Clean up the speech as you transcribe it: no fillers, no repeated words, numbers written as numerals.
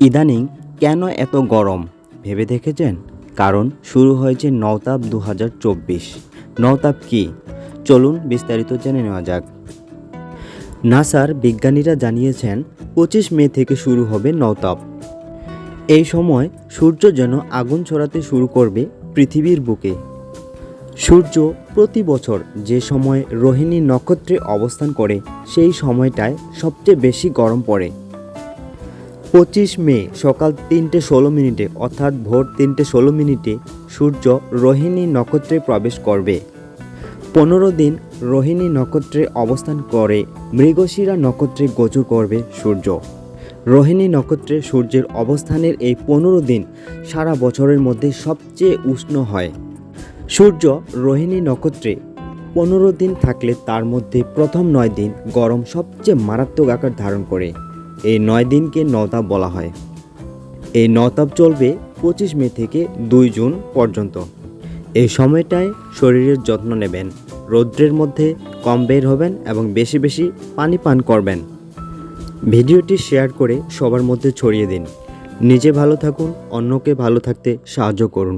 ইদানিং কেন এত গরম ভেবে দেখেছেন? কারণ শুরু হয়েছে নওতাপ 2024। নওতাপ কি? চলুন বিস্তারিত জেনে নেওয়া যাক। নাসার বিজ্ঞানীরা জানিয়েছেন 25 মে থেকে শুরু হবে নওতাপ। এই সময় সূর্য যেন আগুন ছড়াতে শুরু করবে পৃথিবীর বুকে। সূর্য প্রতি বছর যে সময় রোহিণী নক্ষত্রে অবস্থান করে সেই সময়টায় সবচেয়ে বেশি গরম পড়ে। 25 মে সকাল 3:16 অর্থাৎ ভোর 3:16 সূর্য রোহিণী নক্ষত্রে প্রবেশ করবে। 15 দিন রোহিণী নক্ষত্রে অবস্থান করে মৃগশিরা নক্ষত্রে গোচর করবে সূর্য। রোহিণী নক্ষত্রে সূর্যের অবস্থানের এই 15 দিন সারা বছরের মধ্যে সবচেয়ে উষ্ণ হয়। সূর্য রোহিণী নক্ষত্রে 15 দিন থাকলে তার মধ্যে প্রথম 9 দিন গরম সবচেয়ে মারাত্মক আকার ধারণ করে। এই 9 দিনকে নওতাপ বলা হয়। এই নওতাপ চলবে 25 মে থেকে 2 জুন পর্যন্ত। এই সময়টায় শরীরের যত্ন নেবেন, রৌদ্রের মধ্যে কম বের হবেন এবং বেশি বেশি পানি পান করবেন। ভিডিওটি শেয়ার করে সবার মধ্যে ছড়িয়ে দিন। নিজে ভালো থাকুন, অন্যকে ভালো থাকতে সাহায্য করুন।